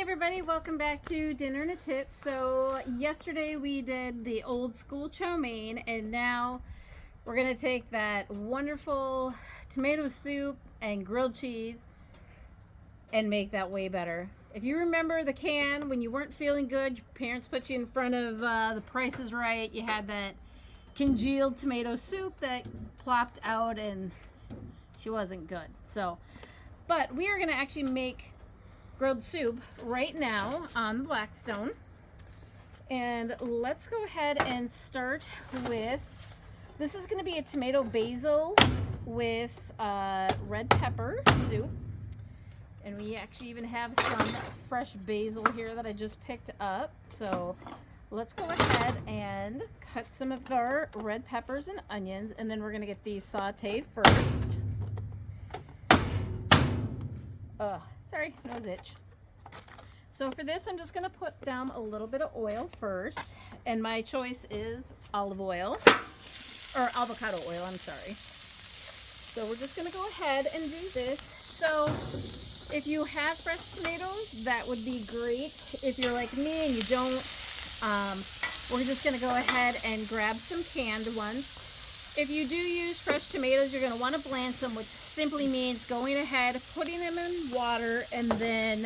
Everybody, welcome back to Dinner and a Tip. So yesterday we did the old school chow mein, and now we're gonna take that wonderful tomato soup and grilled cheese and make that way better. If you remember the can when you weren't feeling good, your parents put you in front of The Price is Right, you had that congealed tomato soup that plopped out and she wasn't good. But we are gonna actually make grilled soup right now on the Blackstone, and let's go ahead and start with, this is going to be a tomato basil with red pepper soup, and we actually even have some fresh basil here that I just picked up. So let's go ahead and cut some of our red peppers and onions, and then we're going to get these sauteed first. Sorry, nose itch. So for this, I'm just going to put down a little bit of oil first, and my choice is olive oil, or avocado oil, I'm sorry. So we're just going to go ahead and do this. So if you have fresh tomatoes, that would be great. If you're like me and you don't, we're just going to go ahead and grab some canned ones. If you do use fresh tomatoes, you're going to want to blanch them, which simply means going ahead, putting them in water, and then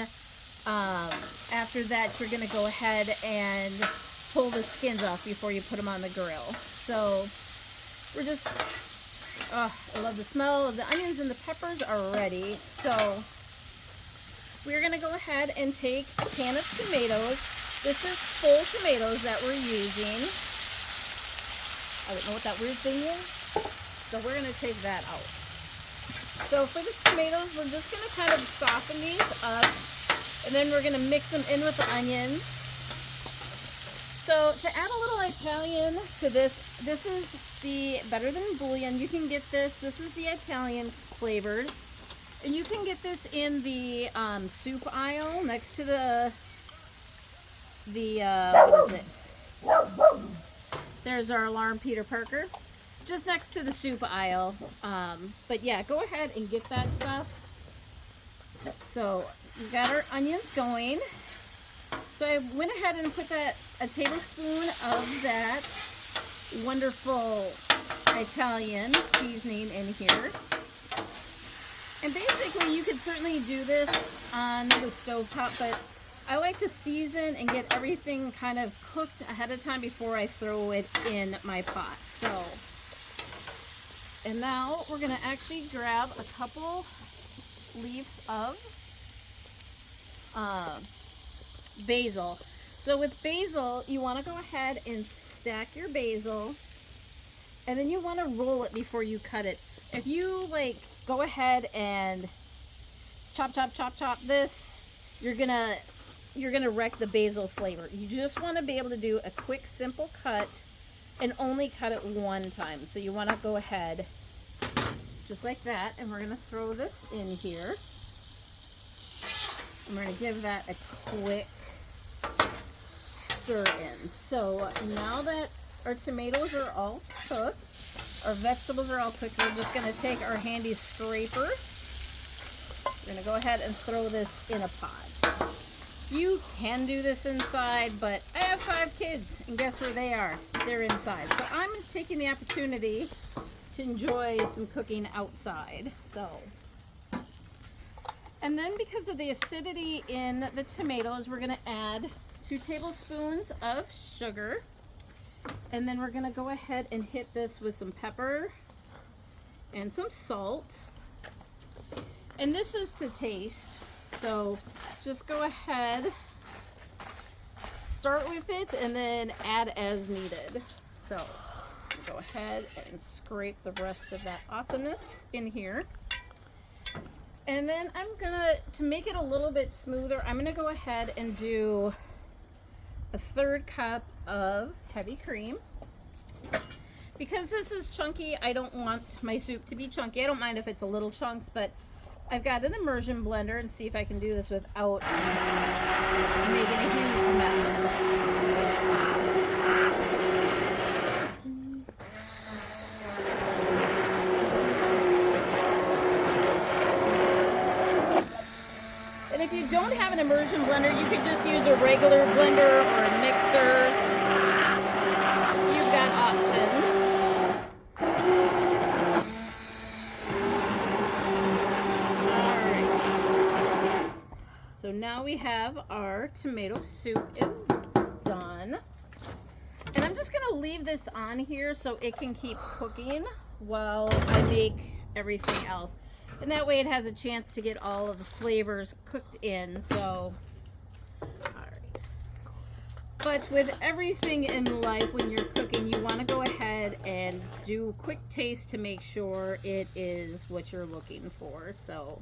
after that you're going to go ahead and pull the skins off before you put them on the grill. So we're just, I love the smell of the onions, and the peppers are ready. So we're going to go ahead and take a can of tomatoes. This is full tomatoes that we're using. I don't know what that weird thing is, so we're going to take that out. So for the tomatoes, we're just going to kind of soften these up, and then we're going to mix them in with the onions. So to add a little Italian to this, this is the Better Than Bouillon. You can get this. This is the Italian flavored, and you can get this in the soup aisle next to the what is it? There's our alarm, Peter Parker, just next to the soup aisle. But yeah, go ahead and get that stuff. So we got our onions going. So I went ahead and put a tablespoon of that wonderful Italian seasoning in here. And basically you could certainly do this on the stovetop, but I like to season and get everything kind of cooked ahead of time before I throw it in my pot. So, and now we're going to actually grab a couple leaves of basil. So with basil, you want to go ahead and stack your basil, and then you want to roll it before you cut it. If you go ahead and chop this, you're gonna wreck the basil flavor. You just want to be able to do a quick, simple cut and only cut it one time. So you want to go ahead just like that, and we're gonna throw this in here. And we're gonna give that a quick stir in. So now that our tomatoes are all cooked, our vegetables are all cooked, we're just gonna take our handy scraper. We're gonna go ahead and throw this in a pot. You can do this inside, but I have 5 kids, and guess where they are? They're inside. So I'm taking the opportunity to enjoy some cooking outside. So, and then because of the acidity in the tomatoes, we're going to add 2 tablespoons of sugar, and then we're going to go ahead and hit this with some pepper and some salt. And this is to taste. So just go ahead, start with it, and then add as needed. So go ahead and scrape the rest of that awesomeness in here. And then I'm gonna, to make it a little bit smoother, I'm gonna go ahead and do a 1/3 cup of heavy cream. Because this is chunky, I don't want my soup to be chunky. I don't mind if it's a little chunks, but I've got an immersion blender, and see if I can do this without making a huge mess. And if you don't have an immersion blender, you could just use a regular blender or a mixer. You've got options. Alright. So now we have our tomato soup is done. And I'm just going to leave this on here so it can keep cooking while I make everything else. And that way it has a chance to get all of the flavors cooked in. So, alright. But with everything in life, when you're cooking, you want to go ahead and do a quick taste to make sure it is what you're looking for. So,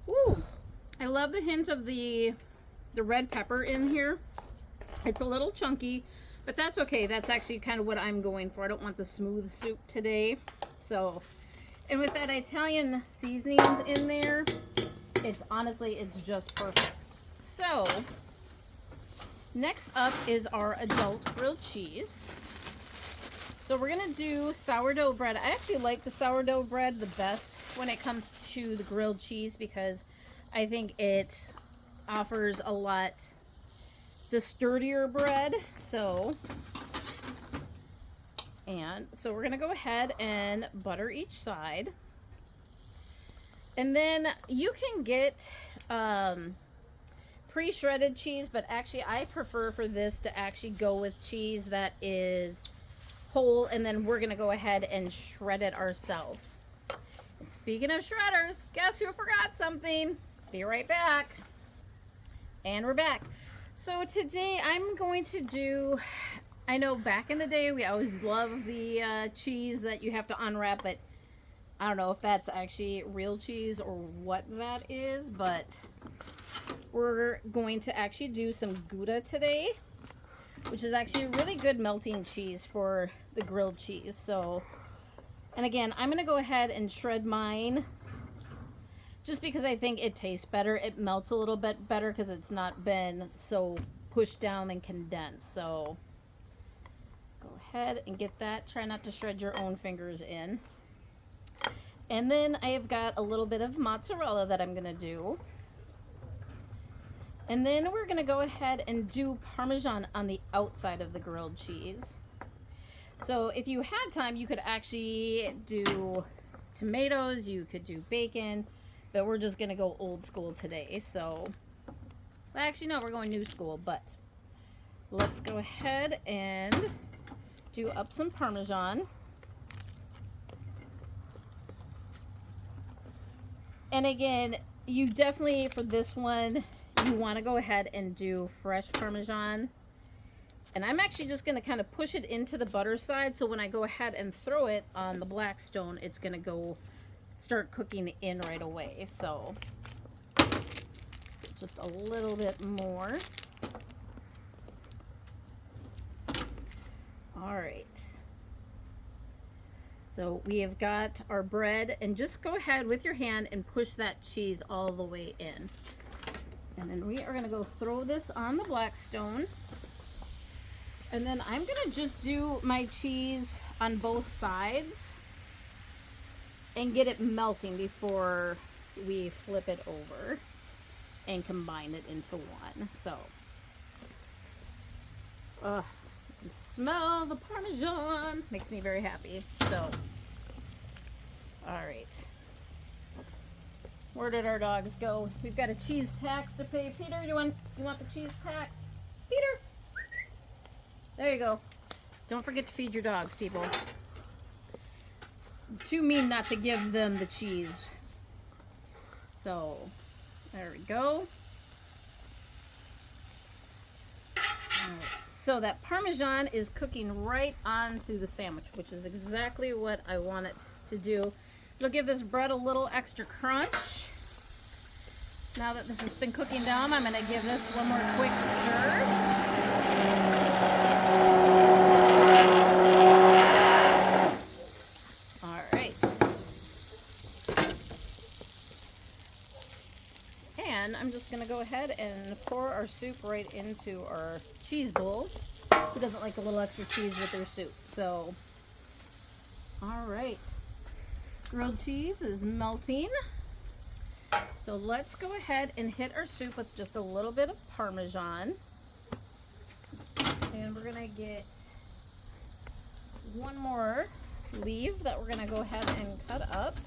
ooh, I love the hint of the red pepper in here. It's a little chunky, but that's okay. That's actually kind of what I'm going for. I don't want the smooth soup today. So, and with that Italian seasonings in there, it's just perfect. So, next up is our adult grilled cheese. So we're gonna do sourdough bread. I actually like the sourdough bread the best when it comes to the grilled cheese because I think it offers a lot. It's a sturdier bread. So we're gonna go ahead and butter each side, and then you can get pre-shredded cheese, but actually I prefer for this to actually go with cheese that is whole, and then we're gonna go ahead and shred it ourselves. And speaking of shredders, guess who forgot something? Be right back. And we're back. So today I'm going to do, I know back in the day we always loved the cheese that you have to unwrap, but I don't know if that's actually real cheese or what that is, but we're going to actually do some Gouda today, which is actually a really good melting cheese for the grilled cheese. So, and again, I'm going to go ahead and shred mine just because I think it tastes better. It melts a little bit better because it's not been so pushed down and condensed. So go ahead and get that. Try not to shred your own fingers in. And then I have got a little bit of mozzarella that I'm going to do. And then we're going to go ahead and do Parmesan on the outside of the grilled cheese. So if you had time, you could actually do tomatoes, you could do bacon, but we're just going to go old school today. So, well, actually, no, we're going new school, but let's go ahead and do up some Parmesan. And again, you definitely, for this one, you want to go ahead and do fresh Parmesan. And I'm actually just going to kind of push it into the butter side, so when I go ahead and throw it on the Blackstone, it's going to go start cooking in right away. So just a little bit more. All right. So we have got our bread, and just go ahead with your hand and push that cheese all the way in. And then we are going to go throw this on the Blackstone. And then I'm going to just do my cheese on both sides and get it melting before we flip it over and combine it into one. So, you can smell the Parmesan. Makes me very happy. So, all right. Where did our dogs go? We've got a cheese tax to pay. Peter, you want the cheese tax? Peter, there you go. Don't forget to feed your dogs, people. It's too mean not to give them the cheese. So, there we go. All right. So that Parmesan is cooking right onto the sandwich, which is exactly what I want it to do. It'll give this bread a little extra crunch. Now that this has been cooking down, I'm going to give this one more quick stir. I'm just going to go ahead and pour our soup right into our cheese bowl. Who doesn't like a little extra cheese with their soup? So, all right. Grilled cheese is melting. So let's go ahead and hit our soup with just a little bit of Parmesan. And we're gonna get one more leaf that we're gonna go ahead and cut up.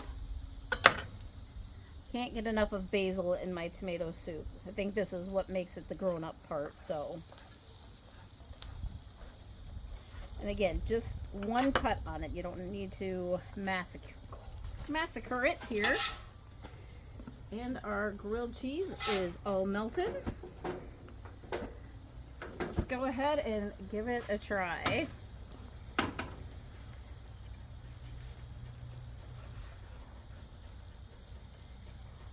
Can't get enough of basil in my tomato soup. I think this is what makes it the grown-up part, so. And again, just one cut on it. You don't need to massacre it here. And our grilled cheese is all melted. So let's go ahead and give it a try.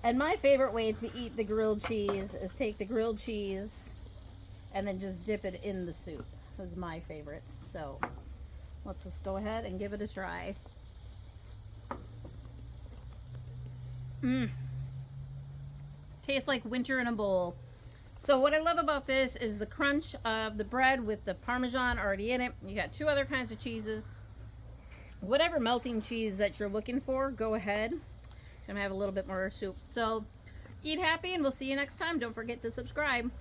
And my favorite way to eat the grilled cheese is take the grilled cheese and then just dip it in the soup. Is my favorite. So let's just go ahead and give it a try. Tastes like winter in a bowl. So what I love about this is the crunch of the bread with the Parmesan already in it. You got two other kinds of cheeses. Whatever melting cheese that you're looking for, go ahead. I'm gonna have a little bit more soup. So eat happy, and we'll see you next time. Don't forget to subscribe.